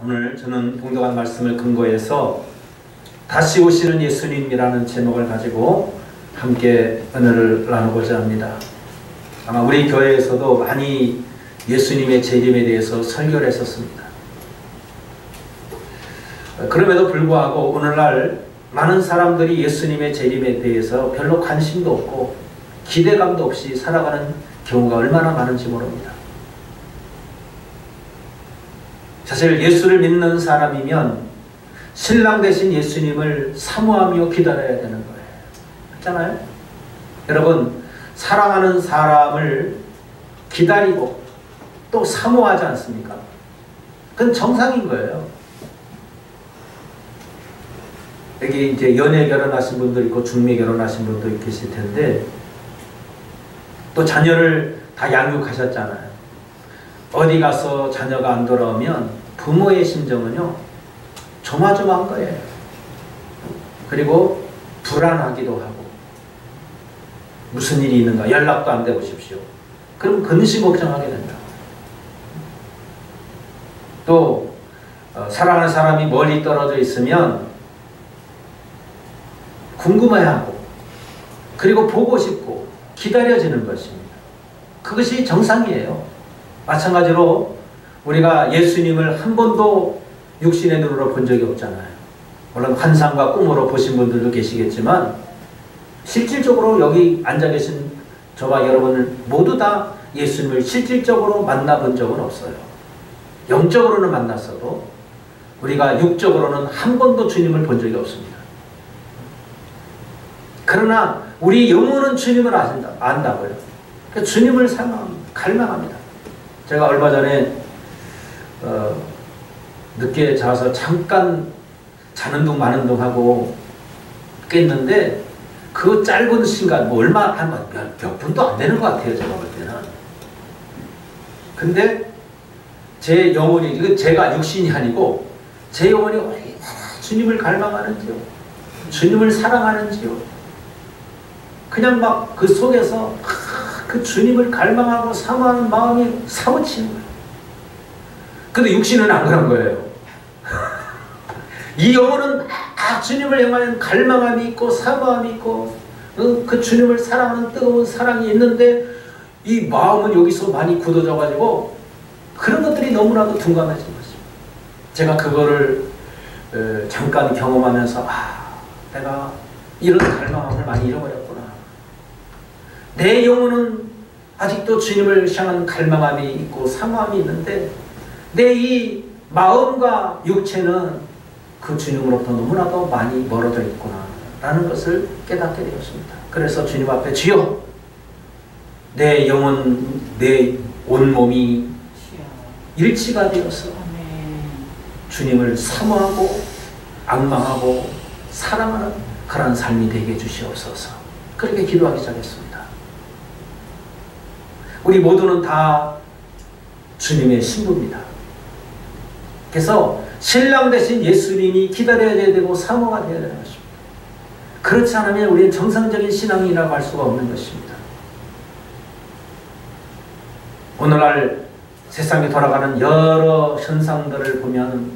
오늘 저는 봉독한 말씀을 근거해서 다시 오시는 예수님이라는 제목을 가지고 함께 은혜를 나누고자 합니다. 아마 우리 교회에서도 많이 예수님의 재림에 대해서 설교를 했었습니다. 그럼에도 불구하고 오늘날 많은 사람들이 예수님의 재림에 대해서 별로 관심도 없고 기대감도 없이 살아가는 경우가 얼마나 많은지 모릅니다. 사실 예수를 믿는 사람이면 신랑 되신 예수님을 사모하며 기다려야 되는 거예요. 그렇잖아요? 여러분, 사랑하는 사람을 기다리고 또 사모하지 않습니까? 그건 정상인 거예요. 여기 이제 연애 결혼하신 분도 있고 중매 결혼하신 분도 계실 텐데 또 자녀를 다 양육하셨잖아요. 어디 가서 자녀가 안 돌아오면 부모의 심정은요 조마조마한 거예요. 그리고 불안하기도 하고 무슨 일이 있는가 연락도 안 되고 싶시오. 그럼 근심 걱정하게 된다. 또 사랑하는 사람이 멀리 떨어져 있으면 궁금해하고 그리고 보고 싶고 기다려지는 것입니다. 그것이 정상이에요. 마찬가지로 우리가 예수님을 한 번도 육신의 눈으로 본 적이 없잖아요. 물론 환상과 꿈으로 보신 분들도 계시겠지만 실질적으로 여기 앉아 계신 저와 여러분을 모두 다 예수님을 실질적으로 만나본 적은 없어요. 영적으로는 만났어도 우리가 육적으로는 한 번도 주님을 본 적이 없습니다. 그러나 우리 영혼은 주님을 안다고요. 그러니까 주님을 사랑합니다. 갈망합니다. 제가 얼마 전에 늦게 자서 잠깐 자는 둥 마는 둥 하고 깼는데 그 짧은 시간 뭐 얼마 한 몇 분도 안 되는 것 같아요. 제가 볼 때는. 근데 제 영혼이 이거 제가 육신이 아니고 제 영혼이 얼마나 주님을 갈망하는지요. 주님을 사랑하는지요. 그냥 막 그 속에서 그 주님을 갈망하고 사모하는 마음이 사무치는 거예요. 근데 육신은 안 그런 거예요. 이 영혼은 주님을 향하는 갈망함이 있고 사모함이 있고 그 주님을 사랑하는 뜨거운 사랑이 있는데 이 마음은 여기서 많이 굳어져 가지고 그런 것들이 너무나도 둔감해진 것입니다. 제가 그거를 잠깐 경험하면서 내가 이런 갈망함을 많이 잃어버렸구나. 내 영혼은 아직도 주님을 향한 갈망함이 있고 사모함이 있는데 내 이 마음과 육체는 그 주님으로부터 너무나도 많이 멀어져 있구나 라는 것을 깨닫게 되었습니다. 그래서 주님 앞에 주여 내 영혼 내 온몸이 일치가 되어서 주님을 사모하고 악망하고 사랑하는 그런 삶이 되게 해주시옵소서. 그렇게 기도하기 시작했습니다. 우리 모두는 다 주님의 신부입니다. 그래서 신랑 대신 예수님이 기다려야 되고 사모가 되어야 되는 것입니다. 그렇지 않으면 우리는 정상적인 신앙이라고 할 수가 없는 것입니다. 오늘날 세상에 돌아가는 여러 현상들을 보면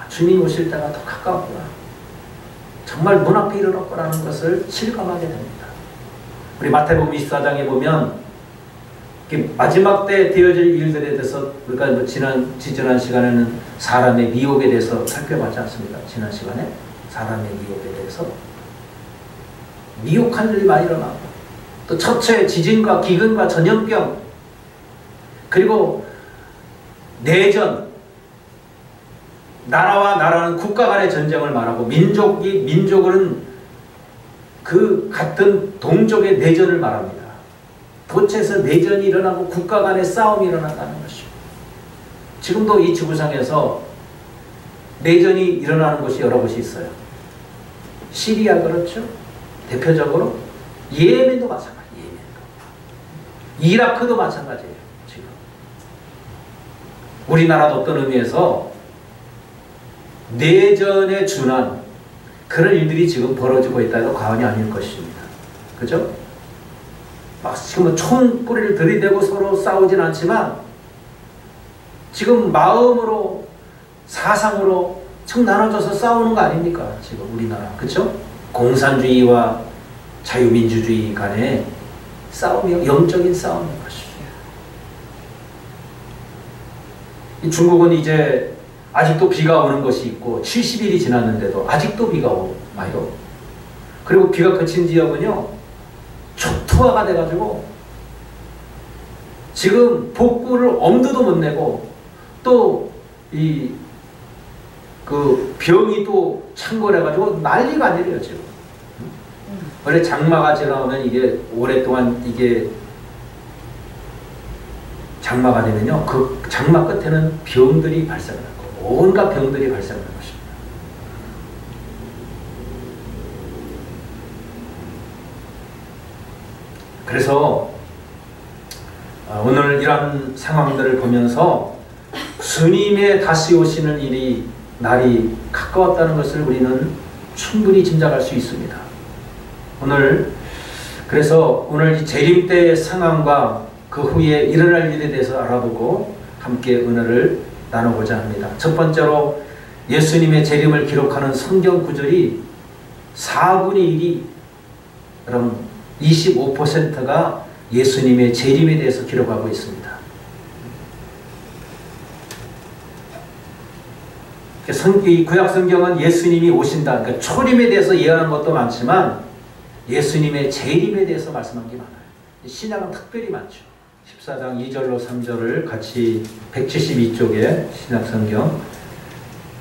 주님 오실 때가 더 가까웠구나. 정말 문 앞에 이르렀구나라는 것을 실감하게 됩니다. 우리 마태복음 24장에 보면 마지막 때 되어질 일들에 대해서 우리가 지난 시간에는 사람의 미혹에 대해서 살펴봤지 않습니까? 지난 시간에 사람의 미혹에 대해서 미혹한 일이 많이 일어나고 또 첫째 지진과 기근과 전염병 그리고 내전 나라와 나라는 국가 간의 전쟁을 말하고 민족은 그 같은 동족의 내전을 말합니다. 도처에서 내전이 일어나고 국가 간의 싸움이 일어난다는 것입니다. 지금도 이 지구상에서 내전이 일어나는 곳이 여러 곳이 있어요. 시리아 그렇죠? 대표적으로 예멘도 마찬가지예요. 이라크도 마찬가지예요. 지금 우리나라도 어떤 의미에서 내전에 준한 그런 일들이 지금 벌어지고 있다고 과언이 아닐 것입니다. 그죠? 막 지금 총뿌리를 들이대고 서로 싸우진 않지만 지금 마음으로 사상으로 청 나눠져서 싸우는 거 아닙니까? 지금 우리나라. 그렇죠? 공산주의와 자유민주주의 간의 싸움이 영적인 싸움인 것이죠. 중국은 이제 아직도 비가 오는 것이 있고 70일이 지났는데도 아직도 비가 와요. 그리고 비가 그친 지역은요 초토화가 돼가지고 지금 복구를 엄두도 못 내고 또 그 병이 또 창궐해가지고 난리가 아니래요 지금. 원래 장마가 지나오면 이게 오랫동안 이게 장마가 되면요 그 장마 끝에는 병들이 발생하는 거예요. 온갖 병들이 발생하는 것입니다. 그래서 오늘 이런 상황들을 보면서 주님의 다시 오시는 날이 가까웠다는 것을 우리는 충분히 짐작할 수 있습니다. 그래서 오늘 이 재림 때의 상황과 그 후에 일어날 일에 대해서 알아보고 함께 은혜를 나누고자 합니다. 첫 번째로 예수님의 재림을 기록하는 성경 구절이 4분의 1이 그럼 25%가 예수님의 재림에 대해서 기록하고 있습니다. 이 구약 성경은 예수님이 오신다, 그러니까 초림에 대해서 예언한 것도 많지만 예수님의 재림에 대해서 말씀한 게 많아요. 신약은 특별히 많죠. 14장 2절로 3절을 같이 172쪽에 신약 성경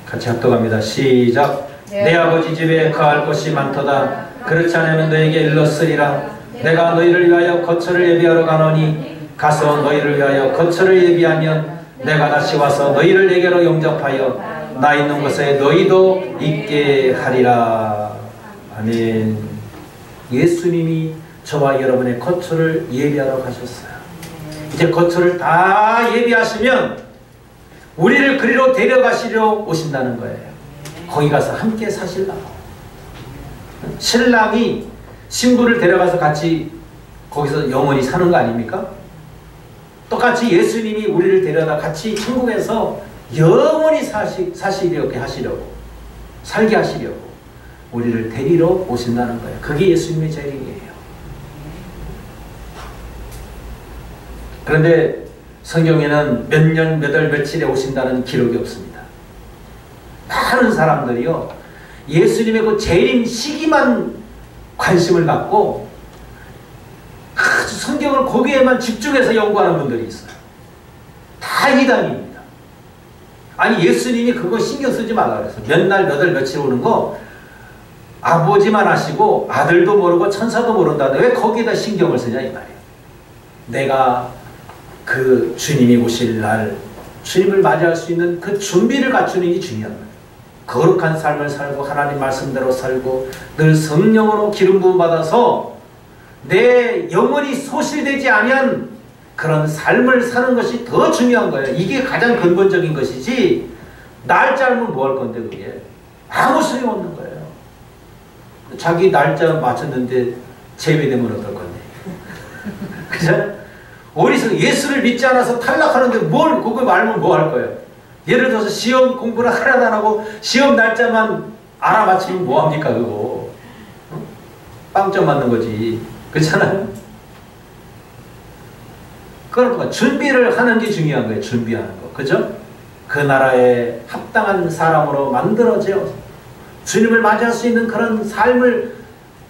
같이 합독합니다. 시작. 내 아버지 집에 거할 곳이 많도다. 그렇지 않으면 너에게 일렀으리라. 내가 너희를 위하여 거처를 예비하러 가노니 가서 너희를 위하여 거처를 예비하면 내가 다시 와서 너희를 내게로 영접하여 나 있는 곳에 너희도 있게 하리라. 아멘. 예수님이 저와 여러분의 거처를 예비하러 가셨어요. 이제 거처를 다 예비하시면 우리를 그리로 데려가시려 오신다는 거예요. 거기 가서 함께 사실라고. 신랑이 신부를 데려가서 같이 거기서 영원히 사는 거 아닙니까? 똑같이 예수님이 우리를 데려다 같이 천국에서 영원히 사시려고 하시려고, 살게 하시려고 우리를 데리러 오신다는 거예요. 그게 예수님의 재림이에요. 그런데 성경에는 몇 년, 몇 월, 며칠에 오신다는 기록이 없습니다. 많은 사람들이요 예수님의 그 재림 시기만 관심을 갖고 아주 성경을 거기에만 집중해서 연구하는 분들이 있어요. 다 이단입니다. 아니 예수님이 그거 신경 쓰지 말라 그랬어. 몇 날, 몇 월, 며칠 오는 거 아버지만 아시고 아들도 모르고 천사도 모른다는데 왜 거기에다 신경을 쓰냐 이 말이에요. 내가 그 주님이 오실 날 주님을 맞이할 수 있는 그 준비를 갖추는 게 중요한 거예요. 거룩한 삶을 살고 하나님 말씀대로 살고 늘 성령으로 기름 부음 받아서 내 영혼이 소실되지 않으면 그런 삶을 사는 것이 더 중요한 거예요. 이게 가장 근본적인 것이지 날짜 알면 뭐 할 건데 그게 아무 소용없는 거예요. 자기 날짜 맞췄는데 제외되면 어떨 건데. 그죠? 어리석어. 예수를 믿지 않아서 탈락하는데 뭘 그거 알면 뭐 할 거예요. 예를 들어서 시험 공부를 하나도 안 하고 시험 날짜만 알아맞히면 뭐합니까 그거. 빵점 맞는 거지. 그렇잖아요. 그러니까 준비를 하는 게 중요한 거예요. 준비하는 거. 그죠? 그 나라에 합당한 사람으로 만들어져 주님을 맞이할 수 있는 그런 삶을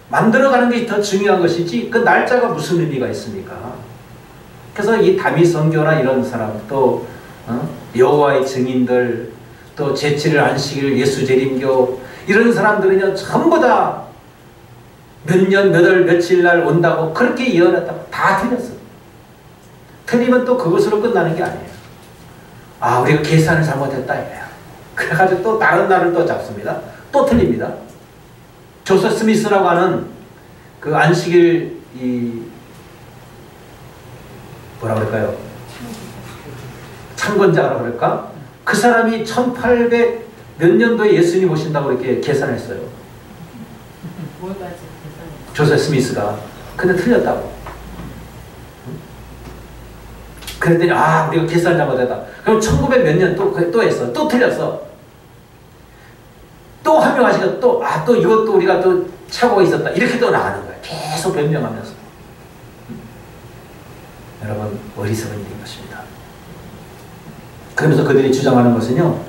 만들어가는 게 더 중요한 것이지 그 날짜가 무슨 의미가 있습니까? 그래서 이 다윗 선교나 이런 사람 또 여호와의 증인들 또 제7일 안식일 예수 재림교 이런 사람들은요 전부 다 몇 년 몇 월 며칠 날 온다고 그렇게 예언했다고 다 틀렸어. 틀리면 또 그것으로 끝나는 게 아니에요. 아 우리가 계산을 잘못했다 이거야. 그래가지고 또 다른 날을 또 잡습니다. 또 틀립니다. 조셉 스미스라고 하는 그 안식일 뭐라 그럴까요? 창건자라고 그럴까? 그 사람이 1800 몇 년도에 예수님 오신다고 이렇게 계산했어요. 조셉 스미스가. 근데 틀렸다고. 그랬더니 아 우리가 계산 잘못했다. 그럼 1900 몇 년 또 했어. 또 틀렸어. 또 한 명 하시니까 또 이것도 우리가 또 착오가 있었다. 이렇게 또 나가는 거예요. 계속 변명하면서. 여러분, 어리석은 일인 것입니다. 그러면서 그들이 주장하는 것은요,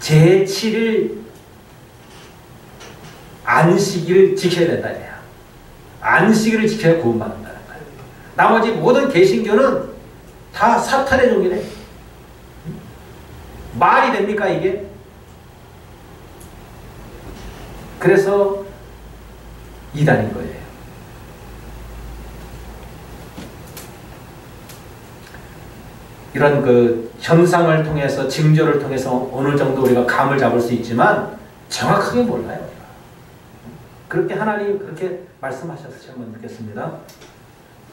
제7일 안식일을 지켜야 된다. 안식일을 지켜야 구원받는다는 거예요. 나머지 모든 개신교는 다 사탄의 종이래. 말이 됩니까, 이게? 그래서 이단인 거예요. 이런 그 현상을 통해서, 징조를 통해서 어느 정도 우리가 감을 잡을 수 있지만 정확하게 몰라요. 그렇게 하나님이 그렇게 말씀하셔서 한번 듣겠습니다.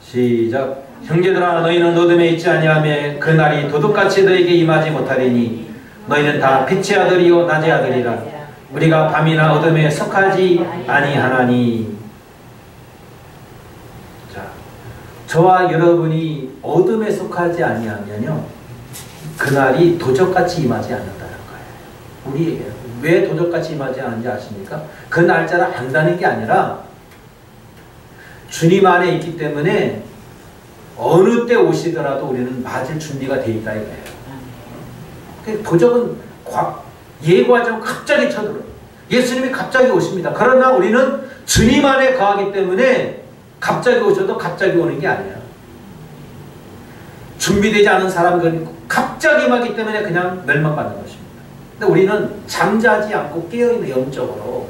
시작. 형제들아, 너희는 어둠에 있지 아니하며 그 날이 도둑같이 너에게 임하지 못하리니 너희는 다 빛의 아들이요 낮의 아들이라. 우리가 밤이나 어둠에 속하지 아니하나니. 자, 저와 여러분이 어둠에 속하지 아니하면요, 그날이 도적같이 임하지 않는다는 거예요. 우리에게 왜 도적같이 임하지 않는지 아십니까? 그 날짜를 안다는 게 아니라 주님 안에 있기 때문에 어느 때 오시더라도 우리는 맞을 준비가 돼 있다 이거예요. 도적은 예고하지 않고 갑자기 쳐들어요. 예수님이 갑자기 오십니다. 그러나 우리는 주님 안에 거하기 때문에 갑자기 오셔도 갑자기 오는 게 아니에요. 준비되지 않은 사람들은 갑자기 임하기 때문에 그냥 멸망받는 것입니다. 근데 우리는 잠자지 않고 깨어있는 영적으로,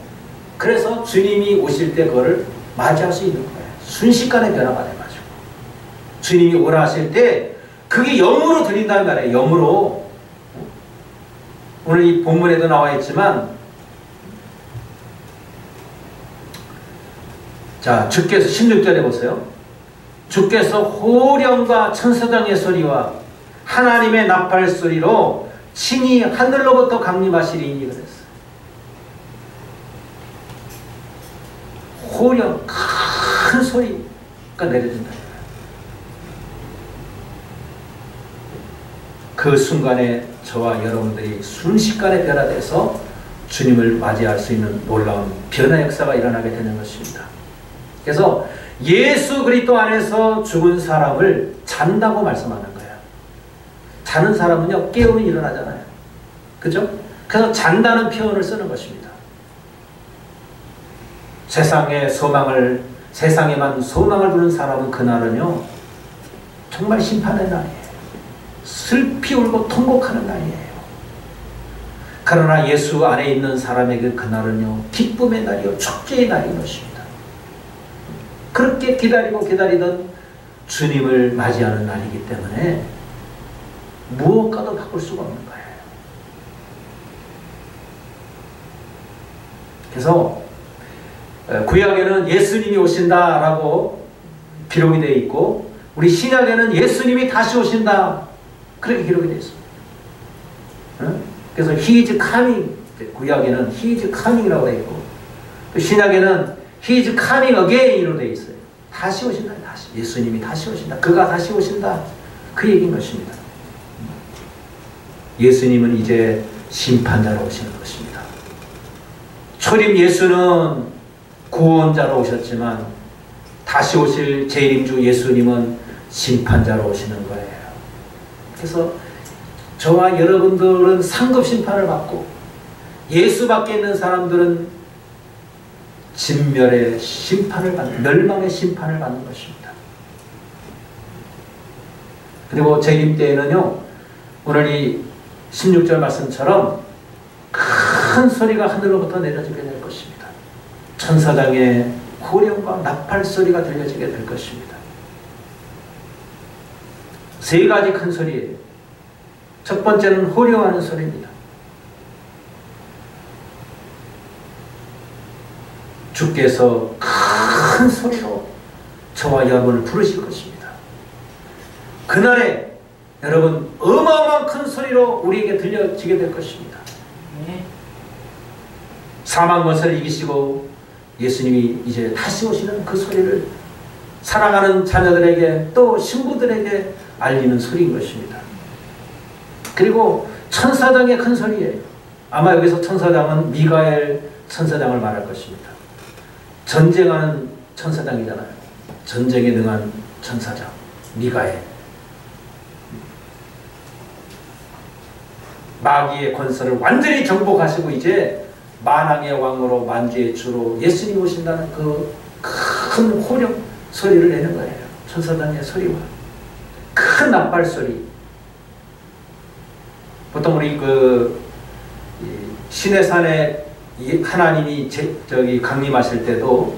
그래서 주님이 오실 때 그거를 맞이할 수 있는 거예요. 순식간에 변화가 돼가지고 주님이 오라 하실 때 그게 영으로 들린다는 말이에요. 영으로. 오늘 이 본문에도 나와 있지만, 자, 주께서 16절에 보세요. 주께서 호령과 천사장의 소리와 하나님의 나팔 소리로 친히 하늘로부터 강림하시리니 그랬어요. 호령, 큰 소리가 내려진다. 그 순간에 저와 여러분들이 순식간에 변화돼서 주님을 맞이할 수 있는 놀라운 변화 역사가 일어나게 되는 것입니다. 그래서 예수 그리스도 안에서 죽은 사람을 잔다고 말씀하는 거예요. 자는 사람은요, 깨우면 일어나잖아요. 그죠? 그래서 잔다는 표현을 쓰는 것입니다. 세상에만 소망을 두는 사람은 그날은요, 정말 심판의 날이에요. 슬피 울고 통곡하는 날이에요. 그러나 예수 안에 있는 사람에게 그날은요, 기쁨의 날이요, 축제의 날인 것입니다. 그렇게 기다리던 주님을 맞이하는 날이기 때문에 무엇과도 바꿀 수가 없는 거예요. 그래서 구약에는 예수님이 오신다라고 기록이 되어 있고, 우리 신약에는 예수님이 다시 오신다 그렇게 기록이 되어 있습니다. 그래서 He is coming, 구약에는 He is coming이라고 되어 있고, 또 신약에는 He is coming again으로 되어 있어요. 다시 오신다. 다시. 예수님이 다시 오신다. 그가 다시 오신다. 그 얘기인 것입니다. 예수님은 이제 심판자로 오시는 것입니다. 초림 예수는 구원자로 오셨지만 다시 오실 재림주 예수님은 심판자로 오시는 거예요. 그래서 저와 여러분들은 상급 심판을 받고, 예수 밖에 있는 사람들은 진멸의 심판을 받는, 멸망의 심판을 받는 것입니다. 그리고 재림 때에는요, 오늘 이 16절 말씀처럼 큰 소리가 하늘로부터 내려지게 될 것입니다. 천사장의 호령과 나팔 소리가 들려지게 될 것입니다. 세 가지 큰 소리예요. 첫 번째는 호령하는 소리입니다. 주께서 큰 소리로 저와 여러분을 부르실 것입니다. 그날에 여러분 어마어마한 큰 소리로 우리에게 들려지게 될 것입니다. 사망 권세를 이기시고 예수님이 이제 다시 오시는 그 소리를 사랑하는 자녀들에게 또 신부들에게 알리는 소리인 것입니다. 그리고 천사장의 큰 소리예요. 아마 여기서 천사장은 미가엘 천사장을 말할 것입니다. 전쟁하는 천사장이잖아요. 전쟁에 능한 천사장 미가엘. 마귀의 권세를 완전히 정복하시고 이제 만왕의 왕으로 만주의 주로 예수님 오신다는 그 큰 호령 소리를 내는 거예요. 천사장의 소리와 큰 나팔 소리. 보통 우리 그 시내산에 하나님이 저기 강림하실 때도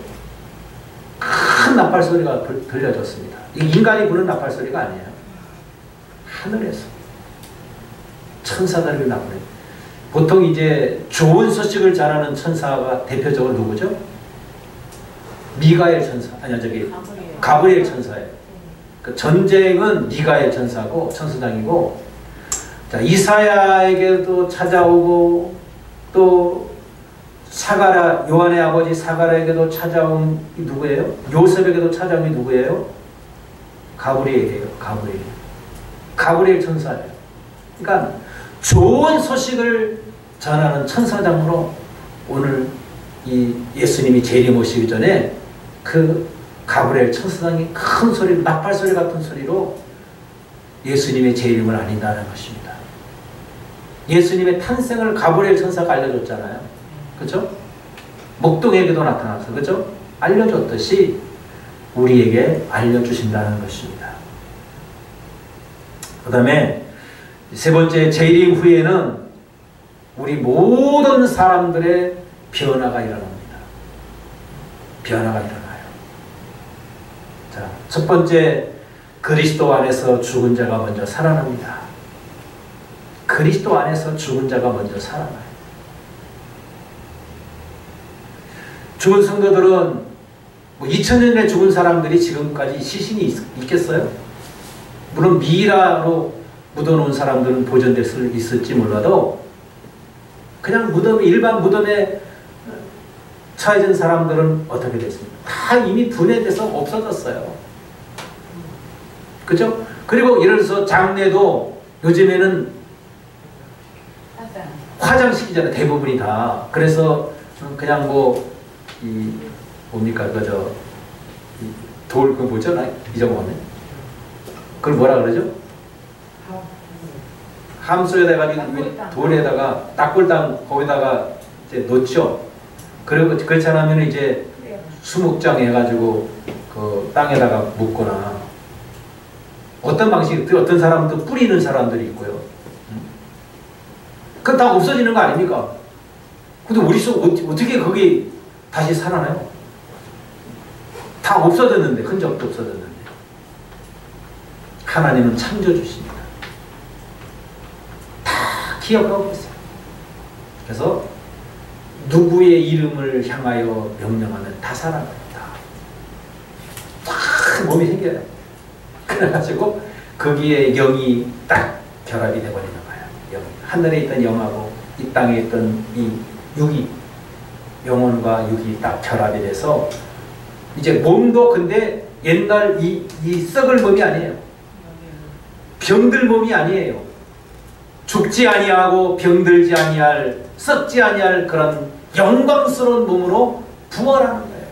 큰 나팔 소리가 들려졌습니다. 인간이 부는 나팔 소리가 아니에요. 하늘에서 천사들이 나팔. 보통 이제 좋은 소식을 전하는 천사가 대표적으로 누구죠? 미가엘 천사, 아니야 저기 가브리엘 천사예요. 그 전쟁은 미가엘 천사고 천사장이고, 자 이사야에게도 찾아오고 또 사가랴 요한의 아버지 사가랴에게도 찾아온 누구예요? 요셉에게도 찾아온 누구예요? 가브리엘이에요. 가브리엘 천사예요. 그러니까 좋은 소식을 전하는 천사장으로 오늘 이 예수님이 재림 오시기 전에 그 가브리엘 천사장이 큰 소리, 나팔 소리 같은 소리로 예수님의 재림을 알린다는 것입니다. 예수님의 탄생을 가브리엘 천사가 알려줬잖아요. 그렇죠? 목동에게도 나타나서 그렇죠? 알려줬듯이 우리에게 알려주신다는 것입니다. 그 다음에 세 번째, 재림 후에는 우리 모든 사람들의 변화가 일어납니다. 변화가 일어나요. 자, 첫 번째, 그리스도 안에서 죽은 자가 먼저 살아납니다. 그리스도 안에서 죽은 자가 먼저 살아나요. 죽은 성도들은 뭐 2000년 전에 죽은 사람들이 지금까지 시신이 있겠어요? 물론 미라로 묻어놓은 사람들은 보존될 수 있을지 몰라도 그냥 무덤, 일반 무덤에 처해진 사람들은 어떻게 됐습니까? 다 이미 분해돼서 없어졌어요. 그죠? 그리고 예를 들어서 장례도 요즘에는 화장시키잖아요. 대부분이 다. 그래서 그냥 뭐 뭡니까? 그저 돌 그 뭐죠? 나 잊어먹었네. 그걸 뭐라 그러죠? 함소에다가 돌에다가 낙골당 거기다가 이제 놓죠. 그리고 그렇지 않으면 이제 수목장 해가지고 그 땅에다가 묻거나 어떤 방식, 어떤 사람도 뿌리는 사람들이 있고요. 그건 다 없어지는 거 아닙니까? 근데 우리 속 어떻게 거기 다시 살아나요? 다 없어졌는데, 흔적도 없어졌는데. 하나님은 창조주십니다. 다 기억하고 있어요. 그래서 누구의 이름을 향하여 명령하면 다 살아납니다. 다 몸이 생겨요. 그래가지고 거기에 영이 딱 결합이 되어버리는 거예요. 영. 하늘에 있던 영하고 이 땅에 있던 이 육이, 영혼과 육이 딱 결합이 돼서 이제 몸도 근데 옛날 이 썩을 몸이 아니에요. 병들 몸이 아니에요. 죽지 아니하고 병들지 아니할, 썩지 아니할 그런 영광스러운 몸으로 부활하는 거예요.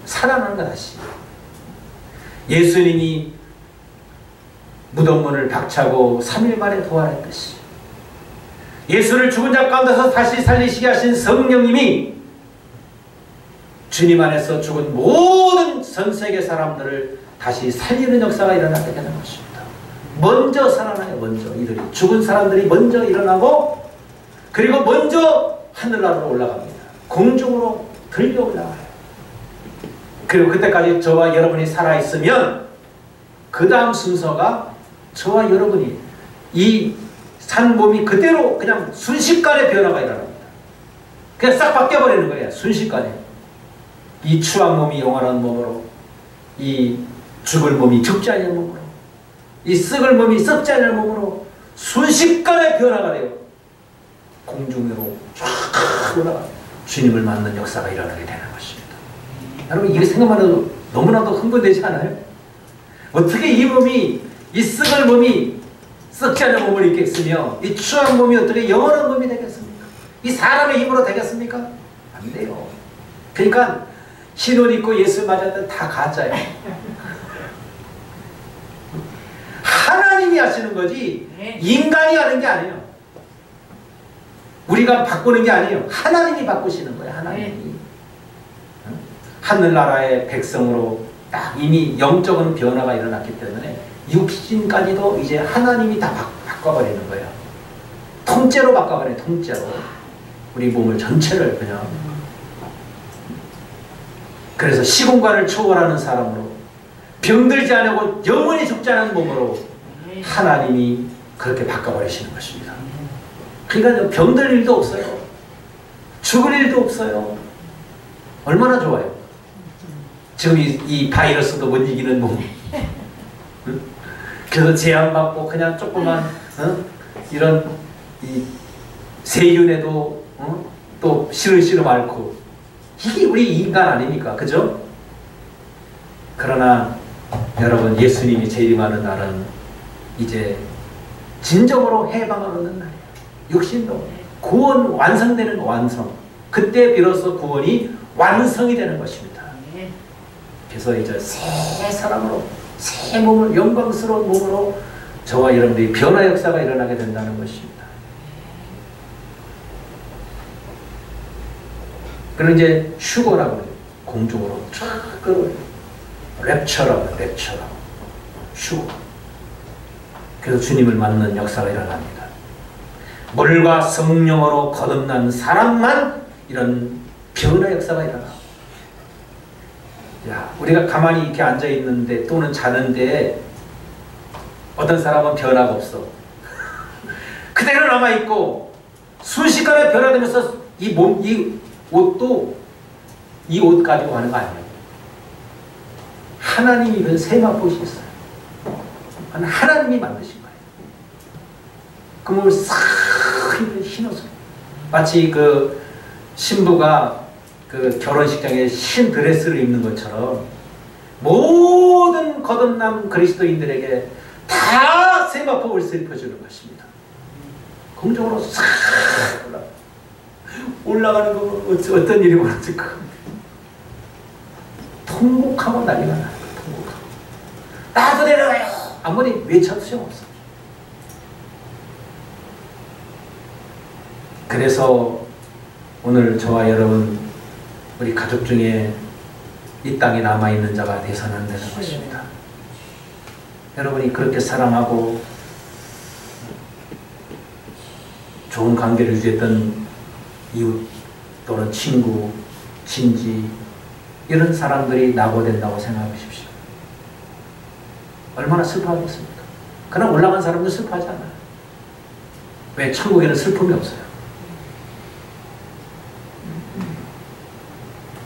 살아나는 거 다시. 예수님이 무덤문을 박차고 3일 만에 부활했듯이 예수를 죽은 자 가운데서 다시 살리시게 하신 성령님이 주님 안에서 죽은 모든 전 세계 사람들을 다시 살리는 역사가 일어나게 되는 것입니다. 먼저 살아나요. 먼저 이들이 죽은 사람들이 먼저 일어나고 그리고 먼저 하늘나라로 올라갑니다. 공중으로 들려 올라가요. 그리고 그때까지 저와 여러분이 살아있으면 그 다음 순서가 저와 여러분이 이 산 몸이 그대로 그냥 순식간에 변화가 일어납니다. 그냥 싹 바뀌어버리는 거예요. 순식간에. 이 추한 몸이 영원한 몸으로, 이 죽을 몸이 죽지 않는 몸으로, 이 썩을 몸이 썩지 않는 몸으로 순식간에 변화가 돼요. 공중으로 쫙 올라가 주님을 만난 역사가 일어나게 되는 것입니다. 여러분 이게 생각만 해도 너무나도 흥분되지 않아요? 어떻게 이 몸이, 이 썩을 몸이 썩지 않는 몸을 입겠으며 이 추한 몸이 어떻게 영원한 몸이 되겠습니까? 이 사람의 힘으로 되겠습니까? 안 돼요. 그러니까 흰 옷 입고 예수 맞았던 다 가짜예요. 하나님이 하시는 거지 인간이 하는 게 아니에요. 우리가 바꾸는 게 아니에요. 하나님이 바꾸시는 거예요. 하나님이. 하늘나라의 백성으로 딱 이미 영적인 변화가 일어났기 때문에 육신까지도 이제 하나님이 다 바꿔버리는 거예요. 통째로 바꿔버려요. 통째로. 우리 몸을 전체를 그냥. 그래서 시공간을 초월하는 사람으로 병들지 않고 영원히 죽지 않은 몸으로 하나님이 그렇게 바꿔버리시는 것입니다. 그러니까 병들 일도 없어요. 죽을 일도 없어요. 얼마나 좋아요. 지금 이 바이러스도 못 이기는 몸. 응? 그래서 제한받고 그냥 조그만 이런 이 세균에도 또 시름시름 앓고 이게 우리 인간 아닙니까? 그죠? 그러나 여러분 예수님이 재림하는 날은 이제 진정으로 해방을 얻는 날이에요. 육신도 구원 완성되는 완성. 그때 비로소 구원이 완성이 되는 것입니다. 그래서 이제 새 사람으로 새 몸을 영광스러운 몸으로 저와 여러분들이 변화 역사가 일어나게 된다는 것입니다. 그럼 이제 휴거라고 해요. 공중으로 쫙 끌어요. 랩처라고 해요. 휴거. 그래서 주님을 만나는 역사가 일어납니다. 물과 성령으로 거듭난 사람만 이런 변화 역사가 일어나. 야, 우리가 가만히 이렇게 앉아 있는데 또는 자는데 어떤 사람은 변화가 없어. 그대로 남아 있고 순식간에 변화되면서 이 옷도 이 옷 가지고 하는 거 아니에요. 하나님이 이런 세마포시 있어요. 하나님이 만드신 거예요. 그 몸을 싹 흰 옷으로 마치 그 신부가 그 결혼식장에 흰 드레스를 입는 것처럼 모든 거듭난 그리스도인들에게 다 세마포 옷을 입혀주는 것입니다. 공중으로 싹 올라가는 거 어떤 일이 벌어질까? 통곡하고 난리가 나요. 통곡하고. 나도 내려가요. 아무리 외쳐도 소용없어. 그래서 오늘 저와 여러분 우리 가족 중에 이 땅에 남아있는 자가 되서는 안 되는 것입니다. 여러분이 그렇게 사랑하고 좋은 관계를 유지했던 이웃 또는 친구, 친지 이런 사람들이 낙오된다고 생각해 보십시오. 얼마나 슬퍼하겠습니까? 그러나 올라간 사람도 슬퍼하지 않아요. 왜? 천국에는 슬픔이 없어요.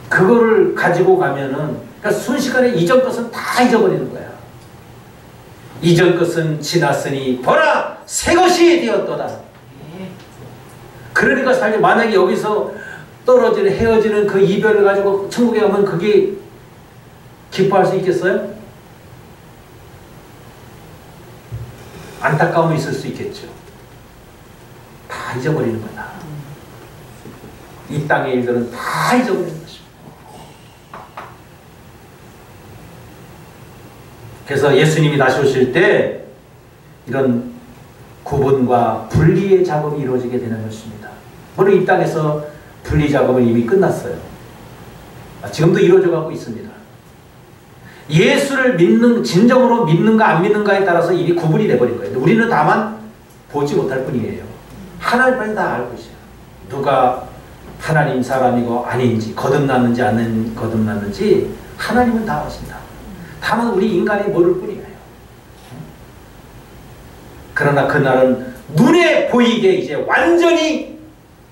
그거를 가지고 가면은 그러니까 순식간에 이전 것은 다 잊어버리는 거야. 이전 것은 지났으니 보라 새 것이 되었도다. 그러니까 사실 만약에 여기서 떨어지는 헤어지는 그 이별을 가지고 천국에 가면 그게 기뻐할 수 있겠어요? 안타까움이 있을 수 있겠죠. 다 잊어버리는 거다. 이 땅의 일들은 다 잊어버리는 것입니다. 그래서 예수님이 다시 오실 때 이런 구분과 분리의 작업이 이루어지게 되는 것입니다. 물론 이 땅에서 분리 작업은 이미 끝났어요. 지금도 이루어져 가고 있습니다. 예수를 진정으로 믿는가 안 믿는가에 따라서 이미 구분이 돼버린 거예요. 우리는 다만 보지 못할 뿐이에요. 하나님은 다 알고 있어요. 누가 하나님 사람이고 아닌지, 거듭났는지 안 거듭났는지 하나님은 다 아신다. 다만 우리 인간이 모를 뿐이에요. 그러나 그날은 눈에 보이게 이제 완전히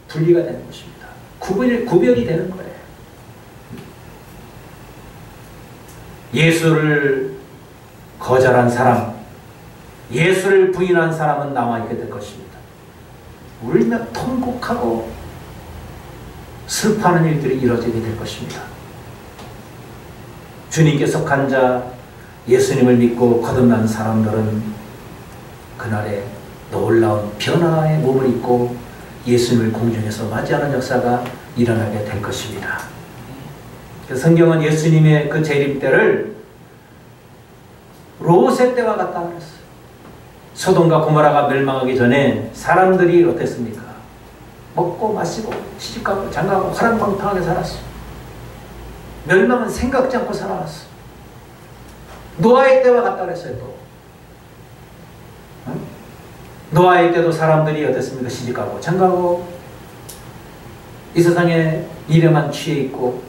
분리가 되는 것입니다. 구별이 되는 거예요. 예수를 거절한 사람, 예수를 부인한 사람은 남아있게 될 것입니다. 울며 통곡하고 슬퍼하는 일들이 이루어지게 될 것입니다. 주님께 속한 자, 예수님을 믿고 거듭난 사람들은 그날에 놀라운 변화의 몸을 입고 예수님을 공중에서 맞이하는 역사가 일어나게 될 것입니다. 성경은 예수님의 그 재림 때를 롯의 때와 같다 그랬어요. 소돔과 고모라가 멸망하기 전에 사람들이 어땠습니까? 먹고 마시고 시집가고 장가고 화랑방탕하게 살았어. 멸망은 생각지 않고 살아왔어. 노아의 때와 같다 그랬어요. 또 노아의 때도 사람들이 어땠습니까? 시집가고 장가고 이 세상에 일에만 취해 있고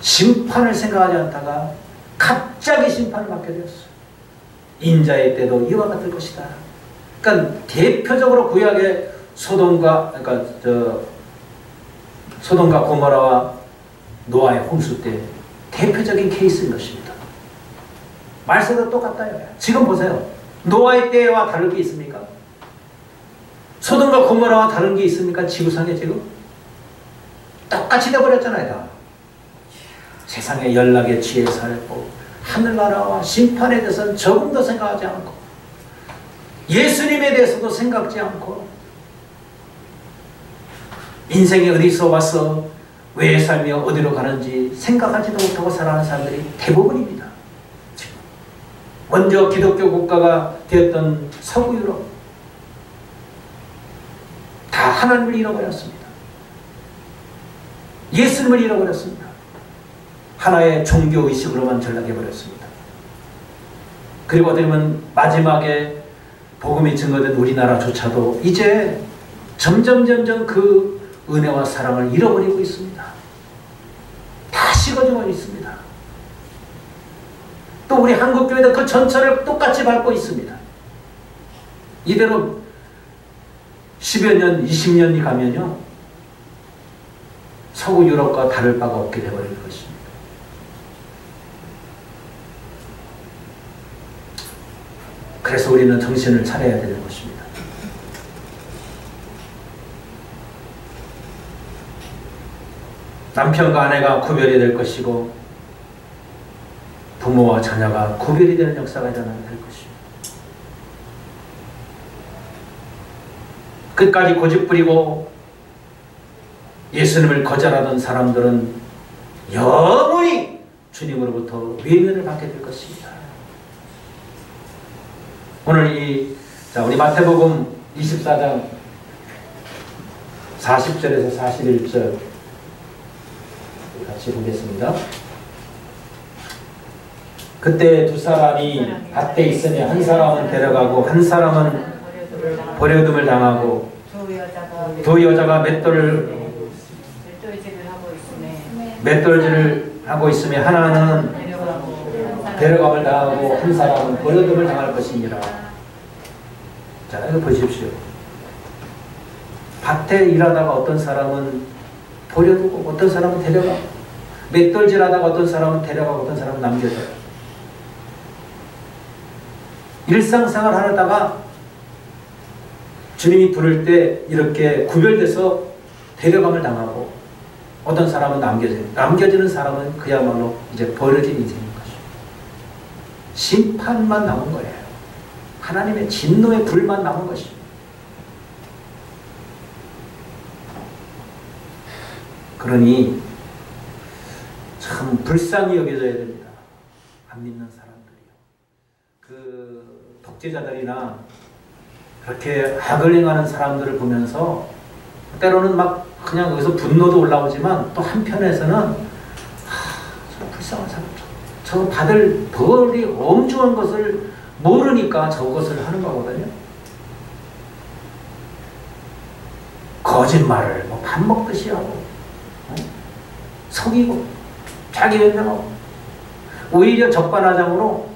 심판을 생각하지 않다가 갑자기 심판을 받게 되었어. 인자의 때도 이와 같을 것이다. 그러니까 대표적으로 구약의 소돔과 고모라와 노아의 홍수 때 대표적인 케이스인 것입니다. 말세도 똑같아요. 지금 보세요. 노아의 때와 다른 게 있습니까? 소돔과 고모라와 다른 게 있습니까? 지구상에 지금 똑같이 돼버렸잖아요. 다. 세상에 연락에 취해 살고 하늘나라와 심판에 대해서는 조금도 생각하지 않고 예수님에 대해서도 생각지 않고 인생이 어디서 와서 왜 살며 어디로 가는지 생각하지도 못하고 살아가는 사람들이 대부분입니다. 먼저 기독교 국가가 되었던 서구 유럽 다 하나님을 잃어버렸습니다. 예수님을 잃어버렸습니다. 하나의 종교의식으로만 전락해버렸습니다. 그리고 어떻게 보면 마지막에 복음이 증거된 우리나라조차도 이제 점점 그 은혜와 사랑을 잃어버리고 있습니다. 다 식어지고 있습니다. 또 우리 한국교회도 그 전철을 똑같이 밟고 있습니다. 이대로 10여 년, 20년이 가면요 서구 유럽과 다를 바가 없게 되어버릴 것입니다. 그래서 우리는 정신을 차려야 되는 것입니다. 남편과 아내가 구별이 될 것이고 부모와 자녀가 구별이 되는 역사가 일어나게 될 것입니다. 끝까지 고집부리고 예수님을 거절하던 사람들은 영원히 주님으로부터 외면을 받게 될 것입니다. 오늘 우리 마태복음 24장 40절에서 41절 같이 보겠습니다. 그때 두 사람이 밭에 있으니 한 사람은 데려가고 한 사람은 버려둠을 당하고 두 여자가 맷돌질을 하고 있으며 하나는 데려감을 당하고 한 사람은 버려둠을 당할 것이니라. 자, 이거 보십시오. 밭에 일하다가 어떤 사람은 버려두고 어떤 사람은 데려가고 맷돌질하다가 어떤 사람은 데려가고 어떤 사람은 남겨져요. 일상생활 하다가 주님이 부를 때 이렇게 구별돼서 데려감을 당하고 어떤 사람은 남겨져요. 남겨지는 사람은 그야말로 이제 버려진 인생인 것이죠. 심판만 남은 거예요. 하나님의 진노의 불만 남은 것입니다. 그러니 참 불쌍히 여겨져야 됩니다. 안 믿는 사람들이요. 그 독재자들이나 그렇게 악을 행하는 사람들을 보면서 때로는 막 그냥 여기서 분노도 올라오지만 또 한편에서는 저 불쌍한 사람, 저 받을 벌이 엄중한 것을 모르니까 저것을 하는 거거든요. 거짓말을 뭐 밥 먹듯이 하고 속이고 자기 변명하고 오히려 적반하장으로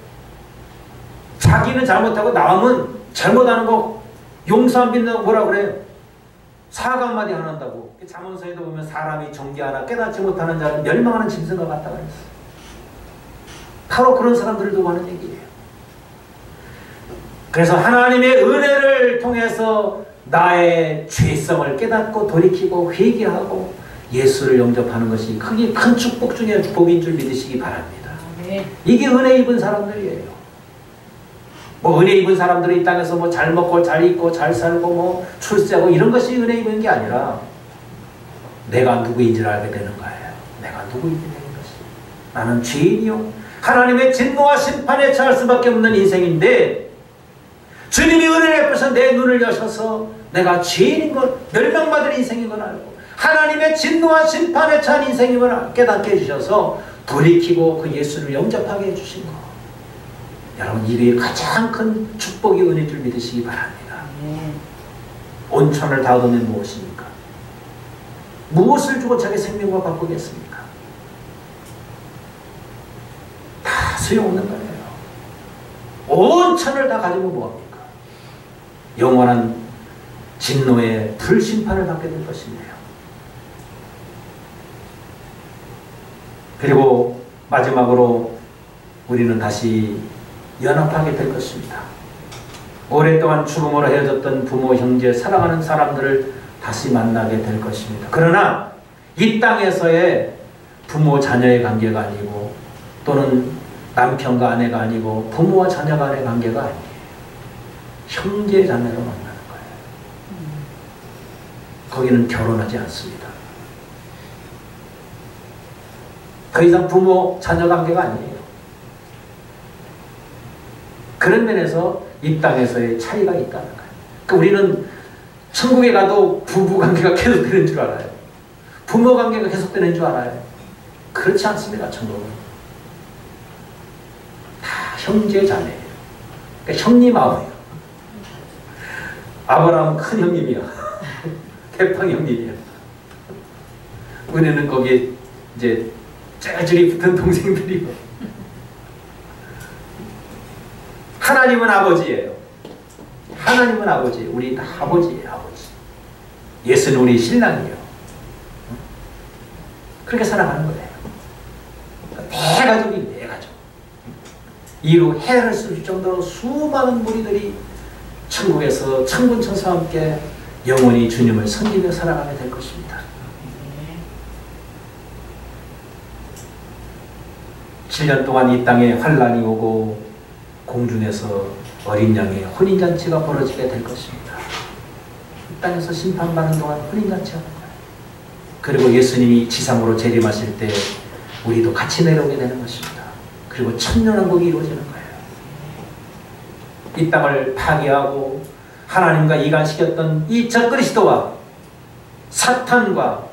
자기는 잘못하고 남은 잘못하는 거 용서 안 빈다고 뭐라 그래요? 사과 한마디 안 한다고. 잠언서에도 보면 사람이 정죄 하나 깨닫지 못하는 자는 멸망하는 짐승과 같다 그랬어. 바로 그런 사람들을 두고 하는 얘기예요. 그래서 하나님의 은혜를 통해서 나의 죄성을 깨닫고 돌이키고 회개하고 예수를 영접하는 것이 크게 큰 축복 중에 복인 줄 믿으시기 바랍니다. 이게 은혜 입은 사람들이에요. 뭐 은혜 입은 사람들은 이 땅에서 뭐 잘 먹고 잘 입고 잘 살고 뭐 출세하고 이런 것이 은혜 입은 게 아니라 내가 누구인지를 알게 되는 거예요. 내가 누구인지 되는 것이. 나는 죄인이요. 하나님의 진노와 심판에 처할 수밖에 없는 인생인데 주님이 은혜를 베푸셔서 내 눈을 여셔서 내가 죄인인 것, 멸망받을 인생인 걸 알고 하나님의 진노와 심판에 처한 인생임을 깨닫게 해주셔서 돌이키고 그 예수를 영접하게 해주신 것. 여러분 이게 가장 큰 축복의 은혜인 줄 믿으시기 바랍니다. 온천을 다 얻으면 무엇입니까? 무엇을 주고 자기 생명과 바꾸겠습니까? 다 소용없는 거예요. 온천을 다 가지고 뭐합니까? 영원한 진노의 불심판을 받게 될 것인데요. 그리고 마지막으로 우리는 다시 연합하게 될 것입니다. 오랫동안 죽음으로 헤어졌던 부모, 형제, 사랑하는 사람들을 다시 만나게 될 것입니다. 그러나 이 땅에서의 부모, 자녀의 관계가 아니고 또는 남편과 아내가 아니고 부모와 자녀 간의 관계가 아니에요. 형제, 자매로 만나는 거예요. 거기는 결혼하지 않습니다. 더 이상 부모, 자녀 관계가 아니에요. 그런 면에서 이 땅에서의 차이가 있다는 거예요. 그러니까 우리는 천국에 가도 부부 관계가 계속되는 줄 알아요. 부모 관계가 계속되는 줄 알아요. 그렇지 않습니다. 천국은. 다 형제, 자매예요. 그러니까 형님하고요. 아브라함은 큰 형님이야. 태팡 형님이야. 우리는 거기에 이제 째질이 붙은 동생들이고. 하나님은 아버지예요. 하나님은 아버지. 우리 다 아버지예요. 아버지. 예수는 우리 신랑이에요. 그렇게 살아가는 거예요. 대가족이 대가족. 이로 해를 쓸 정도로 수많은 무리들이 천국에서 천군천사와 함께 영원히 주님을 섬기며 살아가게 될 것입니다. 7년 동안 이 땅에 환란이 오고 공중에서 어린 양의 혼인잔치가 벌어지게 될 것입니다. 이 땅에서 심판받는 동안 혼인잔치 하는 거예요. 그리고 예수님이 지상으로 재림하실 때 우리도 같이 내려오게 되는 것입니다. 그리고 천년왕국이 이루어지는 거예요. 이 땅을 파괴하고 하나님과 이간시켰던 이 적그리스도와 사탄과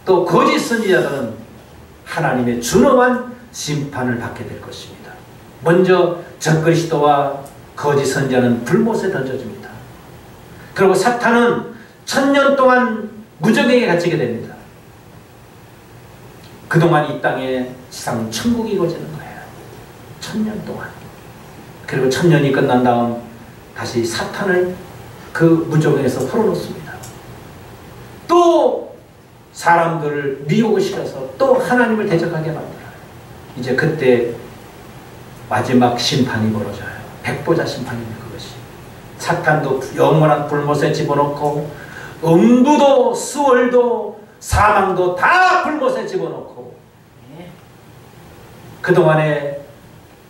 또 거짓 선지자들은 하나님의 준엄한 심판을 받게 될 것입니다. 먼저 적그리스도와 거짓 선지자는 불못에 던져집니다. 그리고 사탄은 1000년 동안 무적에게 갇히게 됩니다. 그동안 이 땅에 지상 천국이 이루어지는 거예요. 1000년 동안. 그리고 1000년이 끝난 다음 다시 사탄을 그 무적에서 풀어놓습니다. 또 사람들을 미혹을 시켜서 또 하나님을 대적하게 만들어요. 이제 그때 마지막 심판이 벌어져요. 백보자 심판입니다. 그것이. 사탄도 영원한 불못에 집어넣고 음부도 수월도 사망도 다 불못에 집어넣고 그동안에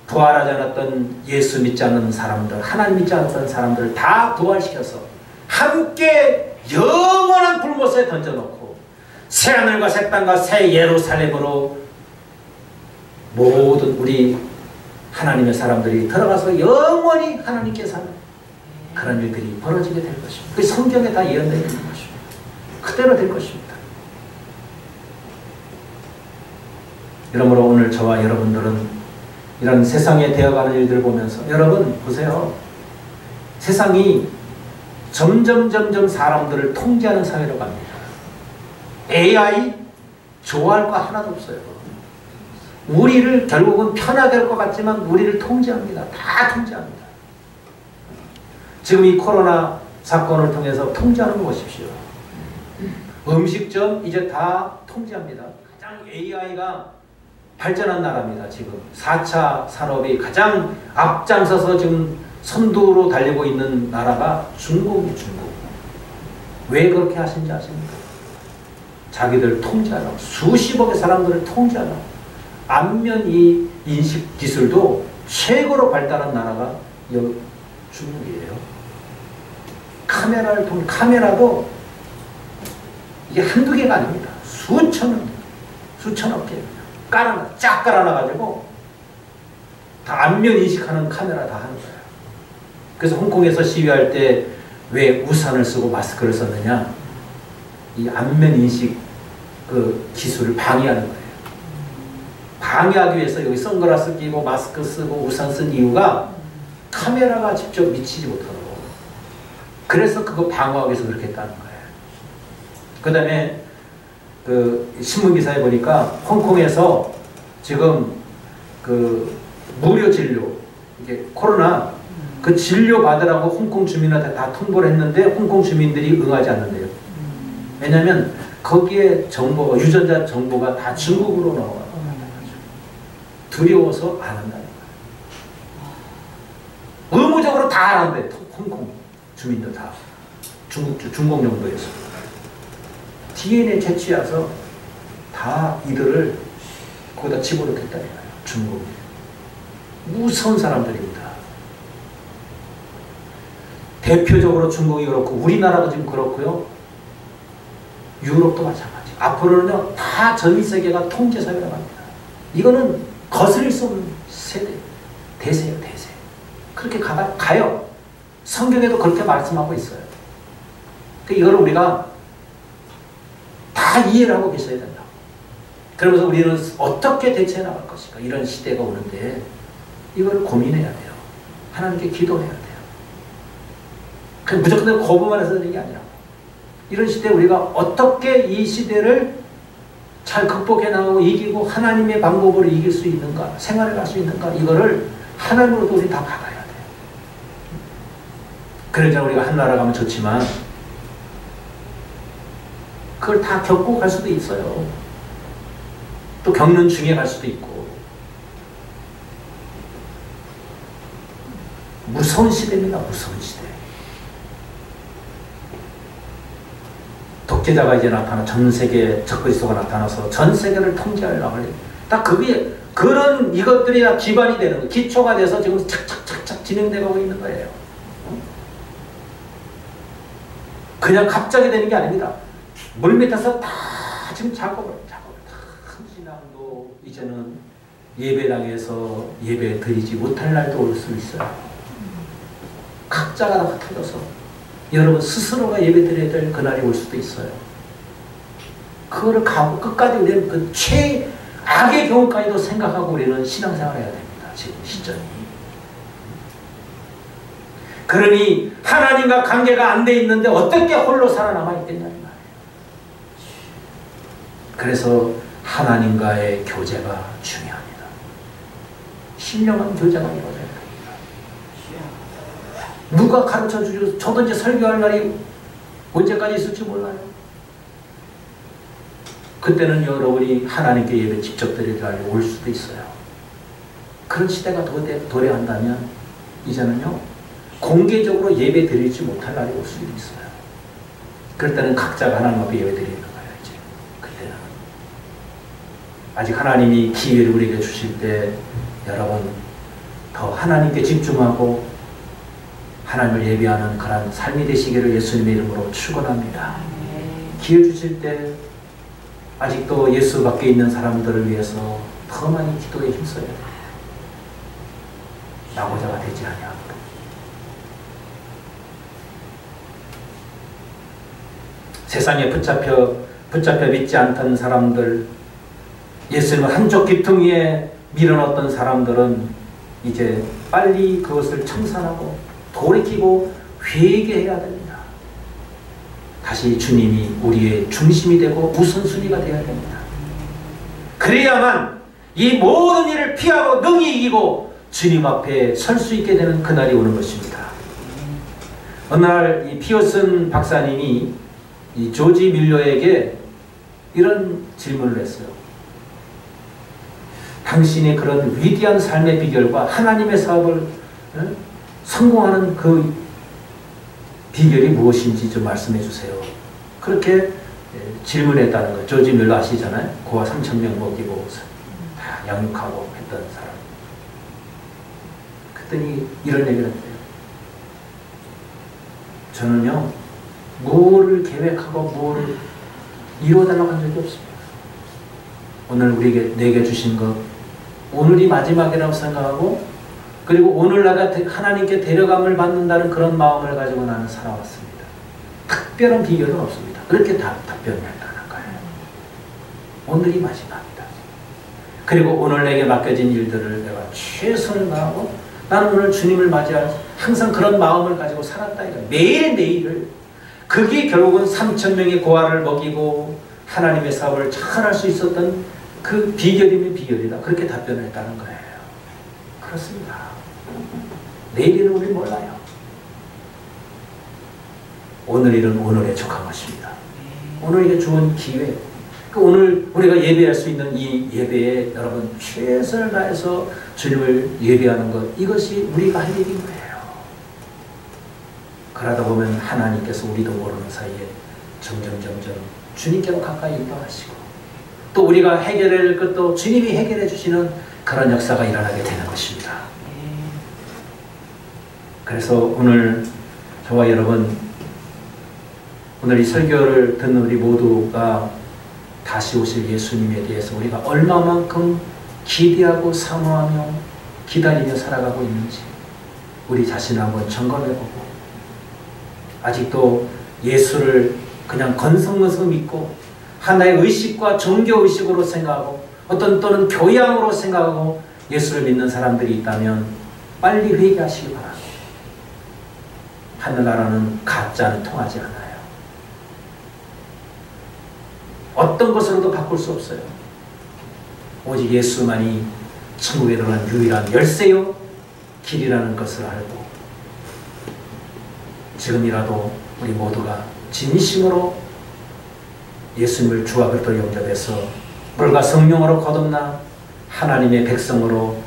부활하지 않았던 예수 믿지 않는 사람들, 하나님 믿지 않았던 사람들을 다 부활시켜서 함께 영원한 불못에 던져놓고 새하늘과 새 땅과 새 예루살렘으로 모든 우리 하나님의 사람들이 들어가서 영원히 하나님께 사는 그런 일들이 벌어지게 될 것입니다. 그 성경에 다 예언되어 있는 것입니다. 그대로 될 것입니다. 그러므로 오늘 저와 여러분들은 이런 세상에 되어가는 일들을 보면서 여러분 보세요. 세상이 점점 사람들을 통제하는 사회로 갑니다. AI 좋아할 거 하나도 없어요. 우리를 결국은 편하게 할 것 같지만 우리를 통제합니다. 다 통제합니다. 지금 이 코로나 사건을 통해서 통제하는 거 보십시오. 음식점 이제 다 통제합니다. 가장 AI가 발전한 나라입니다. 지금 4차 산업이 가장 앞장서서 지금 선두로 달리고 있는 나라가 중국이 중국. 왜 그렇게 하신지 아십니까? 자기들 통제하라고. 수십억의 사람들을 통제하라고. 안면 이 인식 기술도 최고로 발달한 나라가 중국이에요. 카메라를 통 카메라도 이게 한두 개가 아닙니다. 수천억 개 쫙 깔아놔가지고 다 안면 인식하는 카메라 다 하는 거예요. 그래서 홍콩에서 시위할 때 왜 우산을 쓰고 마스크를 썼느냐? 이 안면 인식 그 기술을 방해하는 거예요. 방해하기 위해서 여기 선글라스 끼고 마스크 쓰고 우산 쓴 이유가 카메라가 직접 미치지 못하고, 그래서 그거 방어하기 위해서 그렇게 했다는 거예요. 그 다음에 그 신문기사에 보니까 홍콩에서 지금 그 무료 진료, 이게 코로나 그 진료 받으라고 홍콩 주민한테 다 통보를 했는데 홍콩 주민들이 응하지 않는데요. 왜냐하면 거기에 정보가, 유전자 정보가 다 중국으로 나와요. 두려워서 안 한다는 거예요. 의무적으로 다 하는데 홍콩 주민들 다 중국 정부에서 DNA 채취해서 다 이들을 거기다 집어넣겠다는 거예요. 중국이 무서운 사람들입니다. 대표적으로 중국이 그렇고 우리나라도 지금 그렇고요. 유럽도 마찬가지. 앞으로는요 다 전 세계가 통제사회라고 합니다. 이거는 거슬릴 수 없는 세대, 대세예요, 대세. 그렇게 가요. 성경에도 그렇게 말씀하고 있어요. 이거를 우리가 다 이해를 하고 계셔야 된다. 그러면서 우리는 어떻게 대처해 나갈 것인가. 이런 시대가 오는데 이걸 고민해야 돼요. 하나님께 기도해야 돼요. 그냥 무조건 거부만 해서 되는 게 아니라 이런 시대에 우리가 어떻게 이 시대를 잘 극복해 나가고 이기고 하나님의 방법으로 이길 수 있는가, 생활을 할 수 있는가, 이거를 하나님으로도 우리 다 받아야 돼요. 그러자 우리가 한나라 가면 좋지만 그걸 다 겪고 갈 수도 있어요. 또 겪는 중에 갈 수도 있고. 무서운 시대입니다. 무서운 시대. 독재자가 이제 나타나 전 세계 적그리스도가 나타나서 전 세계를 통제하려고 하려고. 딱 그게 그런 이것들이 다 기반이 되는 거예요. 기초가 돼서 지금 착착착착 진행되고 있는 거예요. 그냥 갑자기 되는 게 아닙니다. 물 밑에서 다 지금 작업을 큰 신앙도 이제는 예배당에서 예배 드리지 못할 날도 올 수 있어요. 각자가 다 흩어져서 여러분 스스로가 예배 드려야 될 그날이 올 수도 있어요. 그거를 가고 끝까지 우리는 그 최악의 경우까지도 생각하고 우리는 신앙생활을 해야 됩니다. 지금 시점이. 그러니 하나님과 관계가 안 돼 있는데 어떻게 홀로 살아남아 있겠냐는 말이에요. 그래서 하나님과의 교제가 중요합니다. 신령한 교제가 이루어져야 됩니다. 누가 가르쳐 주죠? 저도 이제 설교할 날이 언제까지 있을지 몰라요. 그때는 여러분이 하나님께 예배 직접 드릴 날이 올 수도 있어요. 그런 시대가 도래한다면 이제는요 공개적으로 예배 드리지 못할 날이 올 수도 있어요. 그럴 때는 각자가 하나님 앞에 예배 드리는 거예요. 이제 그때는 아직 하나님이 기회를 우리에게 주실 때 여러분 더 하나님께 집중하고 하나님을 예배하는 그런 삶이 되시기를 예수님의 이름으로 축원합니다. 기회 주실 때 아직도 예수 밖에 있는 사람들을 위해서 더 많이 기도에 힘써야 돼요. 나고자가 되지 아니하도록. 세상에 붙잡혀 믿지 않던 사람들, 예수님을 한쪽 귀퉁이에 밀어넣었던 사람들은 이제 빨리 그것을 청산하고 돌이키고 회개해야 됩니다. 다시 주님이 우리의 중심이 되고 우선순위가 되어야 됩니다. 그래야만 이 모든 일을 피하고 능히 이기고 주님 앞에 설 수 있게 되는 그날이 오는 것입니다. 어느 날 이 피어슨 박사님이 이 조지 밀러에게 이런 질문을 했어요. 당신의 그런 위대한 삶의 비결과 하나님의 사업을 성공하는 그 비결이 무엇인지 좀 말씀해 주세요. 그렇게 질문했다는 거예요. 조지 밀러 아시잖아요. 고아 3,000명 먹이고 다 양육하고 했던 사람. 그랬더니 이런 얘기를 했대요. 저는요, 뭐를 계획하고 뭐를 이루어달라고 한 적이 없습니다. 오늘 내게 주신 것, 오늘이 마지막이라고 생각하고, 그리고 오늘 내가 하나님께 데려감을 받는다는 그런 마음을 가지고 나는 살아왔습니다. 특별한 비결은 없습니다. 그렇게 답변을 했다는 거예요. 오늘이 마지막이다. 그리고 오늘 내게 맡겨진 일들을 내가 최선을 다하고 나는 오늘 주님을 맞이할 항상 그런 마음을 가지고 살았다. 매일매일을. 그게 결국은 3,000명의 고아를 먹이고 하나님의 사업을 잘할 수 있었던 그 비결이면 비결이다. 그렇게 답변을 했다는 거예요. 그렇습니다. 내일은 우리 몰라요. 오늘 일은 오늘에 족한 것입니다. 오늘에게 좋은 기회. 오늘 우리가 예배할 수 있는 이 예배에 여러분 최선을 다해서 주님을 예배하는 것, 이것이 우리가 할 일인 거예요. 그러다 보면 하나님께서 우리도 모르는 사이에 점점 주님께로 가까이 인도하시고 또 우리가 해결할 것도 주님이 해결해 주시는 그런 역사가 일어나게 되는 것입니다. 그래서 오늘 저와 여러분, 오늘 이 설교를 듣는 우리 모두가 다시 오실 예수님에 대해서 우리가 얼마만큼 기대하고 사모하며 기다리며 살아가고 있는지 우리 자신을 한번 점검해보고, 아직도 예수를 그냥 건성건성 믿고 하나의 의식과 종교의식으로 생각하고 또는 교양으로 생각하고 예수를 믿는 사람들이 있다면 빨리 회개하시기 바랍니다. 하늘나라는 가짜는 통하지 않아요. 어떤 것으로도 바꿀 수 없어요. 오직 예수만이 천국에 들어간 유일한 열쇠요 길이라는 것을 알고 지금이라도 우리 모두가 진심으로 예수님을 주와 그리스도로 영접해서 물과 성령으로 거듭나 하나님의 백성으로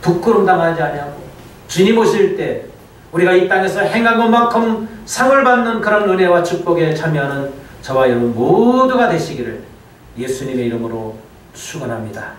부끄러움 당하지 아니하고 주님 오실 때 우리가 이 땅에서 행한 것만큼 상을 받는 그런 은혜와 축복에 참여하는 저와 여러분 모두가 되시기를 예수님의 이름으로 축원합니다.